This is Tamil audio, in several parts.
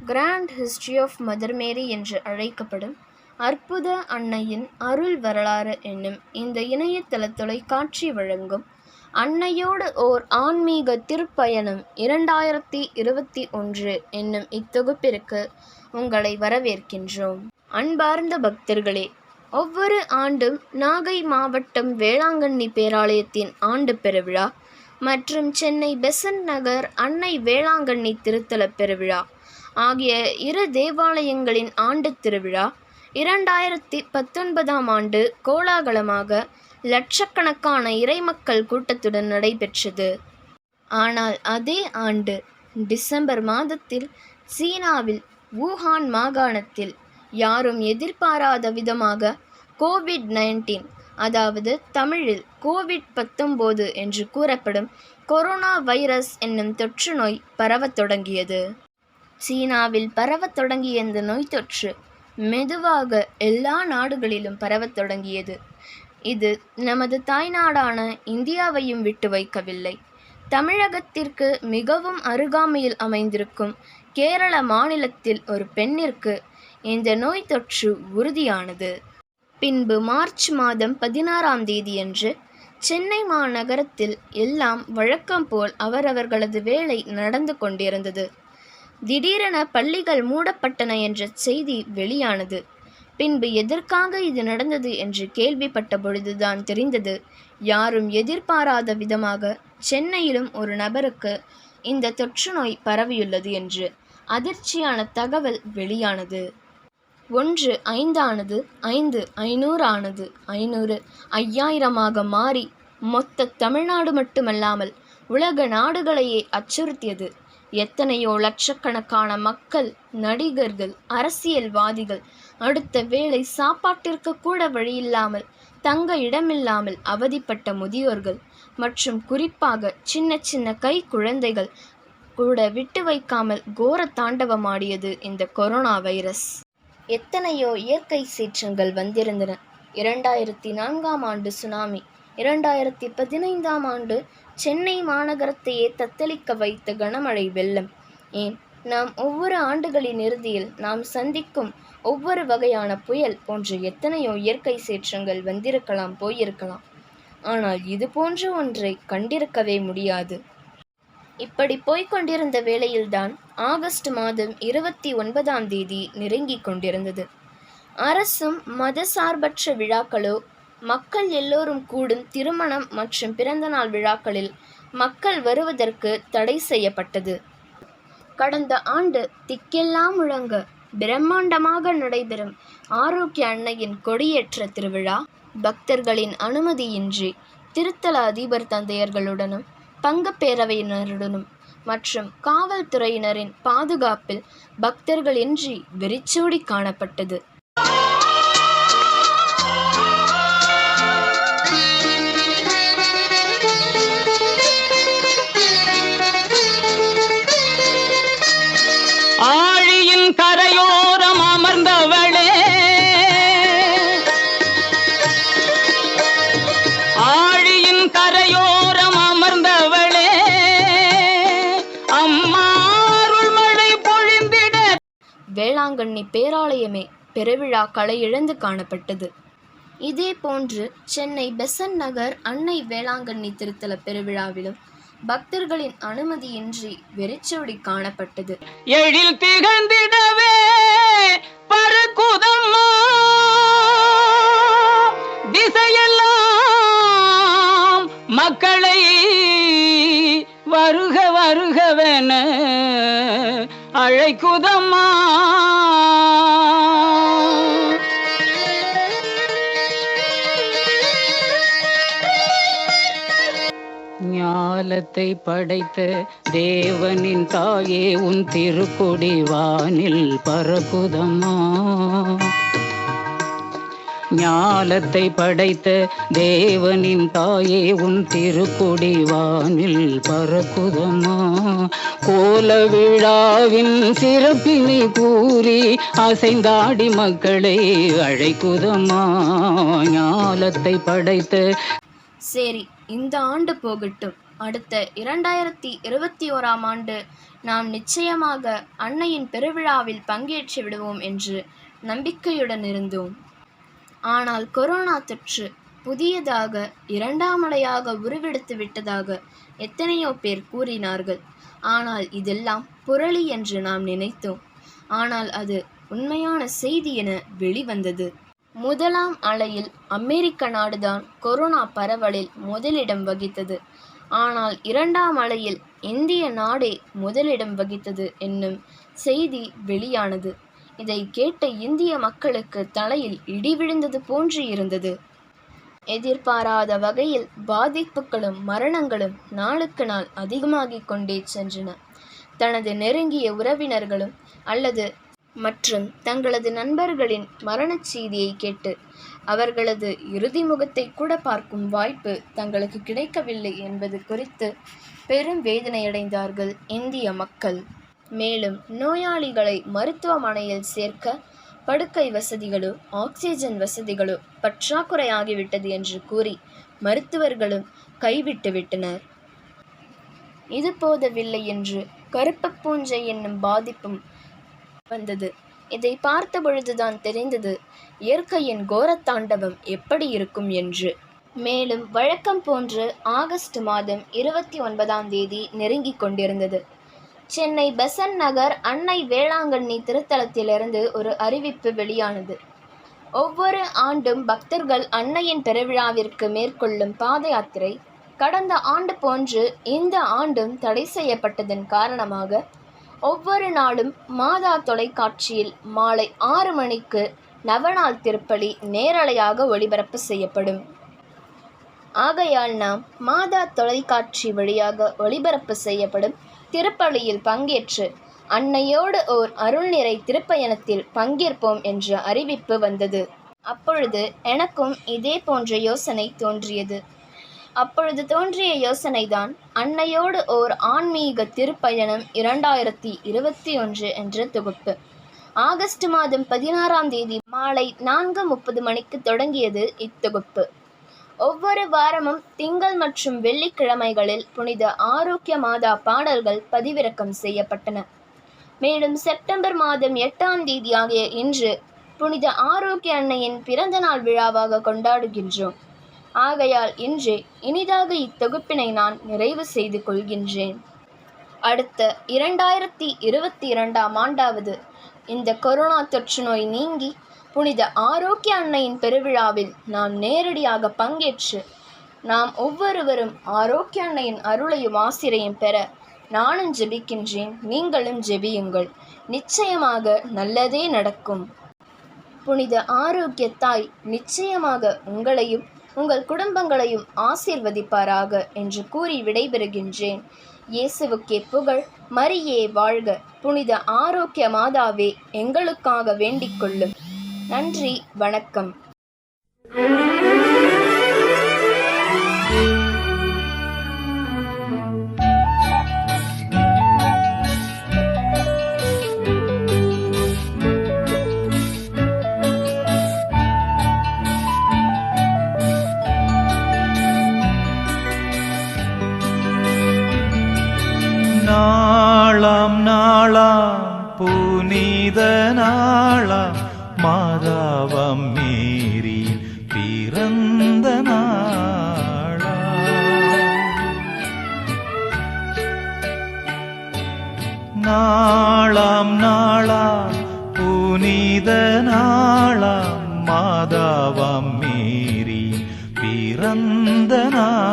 கிராண்ட் ஹிஸ்டரி ஆஃப் மதர் மேரி என்று அழைக்கப்படும் அற்புத அன்னையின் அருள் வரலாறு என்னும் இந்த இணையதள தொலைக்காட்சி வழங்கும் அன்னையோடு ஓர் ஆன்மீக திருப்பயணம் 2021 என்னும் இத்தொகுப்பிற்கு உங்களை வரவேற்கின்றோம். அன்பார்ந்த பக்தர்களே, ஒவ்வொரு ஆண்டும் நாகை மாவட்டம் வேளாங்கண்ணி பேராலயத்தின் ஆண்டு பெருவிழா மற்றும் சென்னை பெசன்ட் நகர் அன்னை வேளாங்கண்ணி திருத்தல பெருவிழா ஆகிய இரு தேவாலயங்களின் ஆண்டு திருவிழா 2019ஆம் ஆண்டு கோலாகலமாக லட்சக்கணக்கான இறைமக்கள் கூட்டத்துடன் நடைபெற்றது. ஆனால் அதே ஆண்டு டிசம்பர் மாதத்தில் சீனாவில் வூஹான் மாகாணத்தில் யாரும் எதிர்பாராத விதமாக கோவிட்-19, அதாவது தமிழில் கோவிட்-19 என்று கூறப்படும் கொரோனா வைரஸ் என்னும் தொற்று நோய் பரவத் தொடங்கியது. சீனாவில் பரவத் தொடங்கிய இந்த நோய் தொற்று மெதுவாக எல்லா நாடுகளிலும் பரவத் தொடங்கியது. இது நமது தாய்நாடான இந்தியாவையும் விட்டு வைக்கவில்லை. தமிழகத்திற்கு மிகவும் அருகாமையில் அமைந்திருக்கும் கேரள மாநிலத்தில் ஒரு பெண்ணிற்கு இந்த நோய் தொற்று உறுதியானது. பின்பு மார்ச் மாதம் 16ஆம் தேதியன்று சென்னை மாநகரத்தில் எல்லாம் வழக்கம் போல் அவரவர்களது வேலை நடந்து கொண்டிருந்தது. திடீரென பள்ளிகள் மூடப்பட்டன என்ற செய்தி வெளியானது. பின்பு எதற்காக இது நடந்தது என்று கேள்விப்பட்ட பொழுதுதான் தெரிந்தது, யாரும் எதிர்பாராத விதமாக சென்னையிலும் ஒரு நபருக்கு இந்த தொற்று நோய் பரவியுள்ளது என்று அதிர்ச்சியான தகவல் வெளியானது. 1 5 ஆனது 5 500 ஆனது 500 5000ஆக மாறி மொத்த தமிழ்நாடு மட்டுமல்லாமல் உலக நாடுகளையே அச்சுறுத்தியது. எத்தனையோ லட்சக்கணக்கான மக்கள், நடிகர்கள், அரசியல்வாதிகள் அடுத்த வேளை சாப்பாட்டிற்கு கூட வழியில்லாமல், தங்க இடமில்லாமல் அவதிப்பட்ட முதியோர்கள் மற்றும் குறிப்பாக சின்ன சின்ன கை குழந்தைகள் கூட விட்டு வைக்காமல் கோர தாண்டவமாடியது இந்த கொரோனா வைரஸ். எத்தனையோ இயற்கை சீற்றங்கள் வந்திருந்தன. 2004ஆம் ஆண்டு சுனாமி, 2015ஆம் ஆண்டு சென்னை மாநகரத்தையே தத்தளிக்க வைத்த கனமழை வெள்ளம், ஏன் நாம் ஒவ்வொரு ஆண்டுகளின் இறுதியில் நாம் சந்திக்கும் ஒவ்வொரு வகையான புயல் போன்ற எத்தனையோ இயற்கை சீற்றங்கள் வந்திருக்கலாம், போயிருக்கலாம். ஆனால் இது போன்ற ஒன்றை கண்டிருக்கவே முடியாது. இப்படி போய்கொண்டிருந்த வேளையில்தான் ஆகஸ்ட் மாதம் 29ஆம் தேதி நெருங்கிக் கொண்டிருந்தது. அரசும் மதசார்பற்ற விழாக்களோ, மக்கள் எல்லோரும் கூடும் திருமணம் மற்றும் பிறந்தநாள் விழாக்களில் மக்கள் வருவதற்கு தடை செய்யப்பட்டது. கடந்த ஆண்டு திக்கெல்லாம் முழங்க பிரம்மாண்டமாக நடைபெறும் ஆரோக்கிய அன்னையின் கொடியேற்ற திருவிழா பக்தர்களின் அனுமதியின்றி திருத்தல அதிபர் தந்தையர்களுடனும் பங்குப்பேரவையினருடனும் மற்றும் காவல்துறையினரின் பாதுகாப்பில் பக்தர்களின்றி வெறிச்சோடி காணப்பட்டது. ஆழியின் கரையோரம் அமர்ந்தவளே, ஆழியின் கரையோரம் அமர்ந்தவளே, அம்மா அருள் மழை பொழிந்திட. வேளாங்கண்ணி பேராலயமே பெருவிழா களை இழந்து காணப்பட்டது. இதே போன்று சென்னை பெசன்ட் நகர் அன்னை வேளாங்கண்ணி திருத்தல பெருவிழாவிலும் பக்தர்களின் அனுமதியின்றி வெறிச்சோடி காணப்பட்டது. எழில் திகழ்ந்திடவே பறக்குதம்மா திசையெல்லாம் மக்களை வருக வருகவென அழைக்குதம்மா. ஞாலத்தை படைத்த தேவனின் தாயே, உன் திருக்கொடி வானில் பறக்குதம்மா. ஞாலத்தை படைத்த தேவனின் தாயே, உன் திருக்கொடி வானில் பறக்குதம்மா. கோல விழாவின் சிறப்பினை கூறி அசைந்தாடி மக்களை அழைக்குதம்மா. ஞாலத்தை படைத்த. சரி, இந்த ஆண்டு போகட்டும், அடுத்த 2021ஆம் ஆண்டு நாம் நிச்சயமாக அன்னையின் பெருவிழாவில் பங்கேற்று விடுவோம் என்று நம்பிக்கையுடன் இருந்தோம். ஆனால் கொரோனா தொற்று புதியதாக 2ஆம் அலையாக உருவெடுத்து விட்டதாக எத்தனையோ பேர் கூறினார்கள். ஆனால் இதெல்லாம் புரளி என்று நாம் நினைத்தோம். ஆனால் அது உண்மையான செய்தி என வெளிவந்தது. முதலாம் அலையில் அமெரிக்க நாடுதான் கொரோனா பரவலில் முதலிடம் வகித்தது. ஆனால் 2ஆம் அலையில் இந்திய நாடே முதலிடம் வகித்தது என்னும் செய்தி வெளியானது. இதை கேட்ட இந்திய மக்களுக்கு தலையில் இடி விழுந்தது போன்று இருந்தது. எதிர்பாராத வகையில் பாதிப்புகளும் மரணங்களும் நாளுக்கு நாள் அதிகமாகிக் கொண்டே சென்றன. தனது நெருங்கிய உறவினர்களும் அல்லது மற்றும் தங்களது நண்பர்களின் மரணச் செய்தியை கேட்டு அவர்களது இறுதி முகத்தை கூட பார்க்கும் வாய்ப்பு தங்களுக்கு கிடைக்கவில்லை என்பது குறித்து பெரும் வேதனையடைந்தார்கள் இந்திய மக்கள். மேலும் நோயாளிகளை மருத்துவமனையில் சேர்க்க படுக்கை வசதிகளோ ஆக்சிஜன் வசதிகளோ பற்றாக்குறையாகிவிட்டது என்று கூறி மருத்துவர்களும் கைவிட்டு விட்டனர். இது போதவில்லை என்று கருப்பு பூஞ்சை என்னும் பாதிப்பும் வந்தது. இதை பார்த்த பொழுதுதான் தெரிந்தது இயற்கையின் கோரத்தாண்டவம் எப்படி இருக்கும் என்று. மேலும் வழக்கம் போன்று ஆகஸ்ட் மாதம் 29ஆம் தேதி நெருங்கிக் கொண்டிருந்தது. சென்னை பெசன்ட் நகர் அன்னை வேளாங்கண்ணி திருத்தலத்திலிருந்து ஒரு அறிவிப்பு வெளியானது. ஒவ்வொரு ஆண்டும் பக்தர்கள் அன்னையின் பெருவிழாவிற்கு மேற்கொள்ளும் பாத யாத்திரை கடந்த ஆண்டு போன்று இந்த ஆண்டும் தடை செய்யப்பட்டதன் காரணமாக ஒவ்வொரு நாளும் மாதா தொலைக்காட்சியில் மாலை 6 மணிக்கு நவநாள் திருப்பலி நேரலையாக ஒளிபரப்பு செய்யப்படும். ஆகையால் நாம் மாதா தொலைக்காட்சி வழியாக ஒளிபரப்பு செய்யப்படும் திருப்பலியில் பங்கேற்று அன்னையோடு ஓர் அருள்நிறை திருப்பயணத்தில் பங்கேற்போம் என்ற அறிவிப்பு வந்தது. அப்பொழுது எனக்கும் இதே போன்ற யோசனை தோன்றியது. அப்பொழுது தோன்றிய யோசனைதான் அன்னையோடு ஓர் ஆன்மீக திருப்பயணம் 2021 என்ற தொகுப்பு. ஆகஸ்ட் மாதம் 16ஆம் தேதி மாலை 4:30 மணிக்கு தொடங்கியது இத்தொகுப்பு. ஒவ்வொரு வாரமும் திங்கள் மற்றும் வெள்ளிக்கிழமைகளில் புனித ஆரோக்கிய மாதா பாடல்கள் பதிவிறக்கம் செய்யப்பட்டன. மேலும் செப்டம்பர் மாதம் 8ஆம் தேதி ஆகிய இன்று புனித ஆரோக்கிய அன்னையின் பிறந்த நாள் விழாவாக கொண்டாடுகின்றோம். ஆகையால் இன்றே இனிதாக இத்தொகுப்பினை நான் நிறைவு செய்து கொள்கின்றேன். அடுத்த 2022ஆம் ஆண்டாவது இந்த கொரோனா தொற்று நோய் நீங்கி புனித ஆரோக்கிய அன்னையின் பெருவிழாவில் நாம் நேரடியாக பங்கேற்று நாம் ஒவ்வொருவரும் ஆரோக்கிய அன்னையின் அருளையும் ஆசிரையும் பெற நானும் ஜெபிக்கின்றேன். நீங்களும் ஜெபியுங்கள். நிச்சயமாக நல்லதே நடக்கும். புனித ஆரோக்கிய தாய் நிச்சயமாக உங்களையும் உங்கள் குடும்பங்களையும் ஆசீர்வதிப்பாராக என்று கூறி விடைபெறுகின்றேன். இயேசுவுக்கே புகழ், மரியே வாழ்க, புனித ஆரோக்கிய மாதாவே எங்களுக்காக வேண்டிக் கொள்ளும். நன்றி, வணக்கம். நாளாம் புனித நாளாம் மாதாவம் மேரியின் பிறந்த நாளாம் புனித நாளாம் மாதாவம் மேரியின் பிறந்த நாளாம்.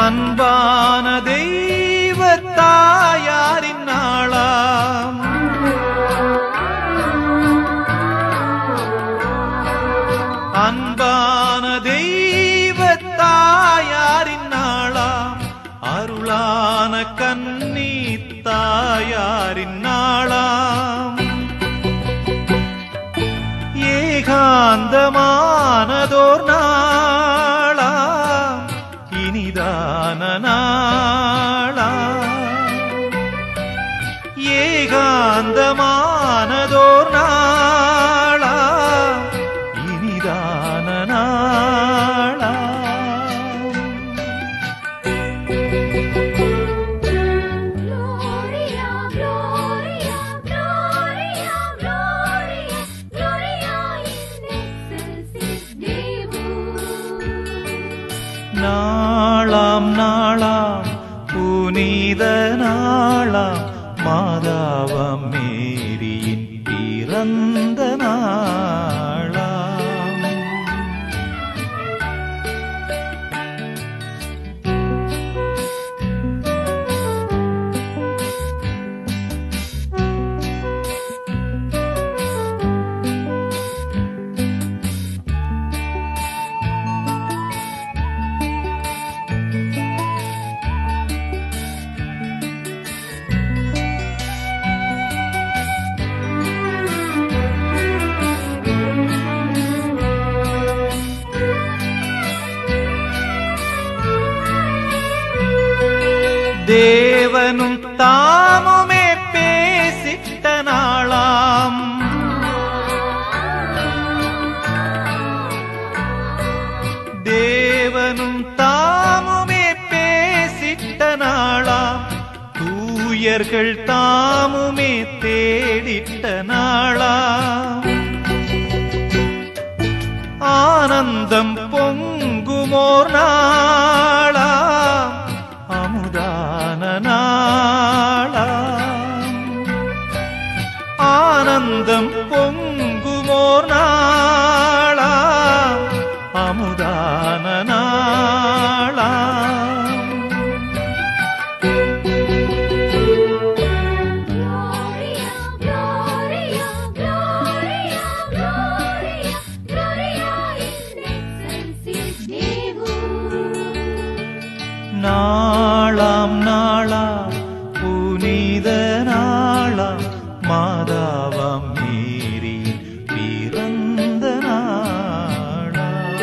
அன்பான தெய்வ தாயாரின் நாளாம், அன்பான தெய்வ தாயாரின் நாளாம், அருளான கன்னி தாய் ஏகாந்தமானதோர் நாளாம் இனிதான நாளாம் ஏகாந்தமானதோர் நாளாம் இனிதான நாளாம் நாளாம் நாளாம் புனித நாளாம் மாதாவாம் மேரியின் பிறந்த நாளாம் தேவனும் தாமுமே பேசிட்ட நாளாம் தேவனும் தாமுமே பேசிட்ட நாளாம் தூயர்கள் தாமுமே தேடிட்ட நாளாம் ஆனந்தம் பொங்குமோர் நாளாம் அமுதான நாளாம் ஆனந்தம் பொங்குமோர் நாளாம் அமுதான நாளாம் நாளாம் நாளாம் புனித நாளாம் மாதாவாம் மேரியின் பிறந்த நாளாம்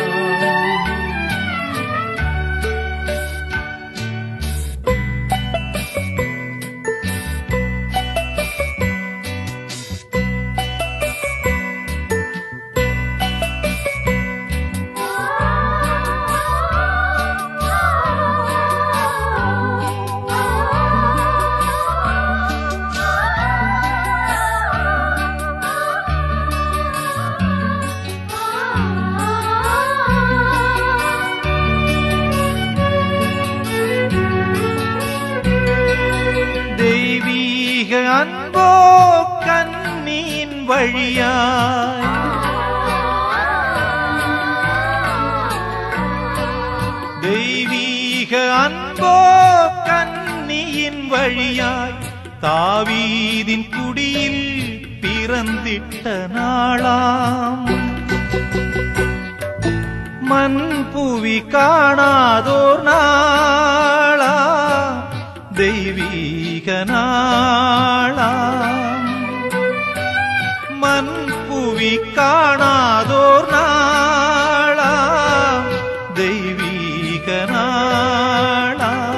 தெய்வீக அன்போ கண்ணின் வழியாய் தெய்வீக அன்போ கண்ணியின் வழியாய் தாவீதின் குடியில் பிறந்திட்ட நாளாம் மண் புவி காணாதோர் நாளாம் தெய்வீக நாளாம் மண் புவி காணாதோர் நாளாம் தெய்வீக நாளாம்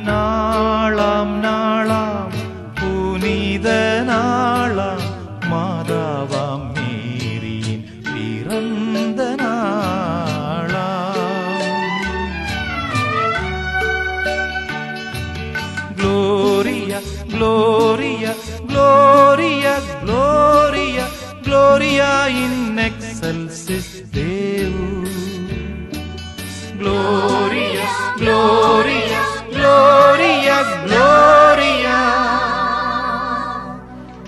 நாளாம் நாளாம் புனித நாளாம் மாதாவாம் மேரியின் பிறந்த நாளாம் Gloria, Gloria, Gloria, Gloria, Gloria in excelsis Deo. Gloria, Gloria, Gloria, Gloria,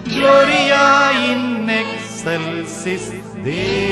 Gloria in excelsis Deo.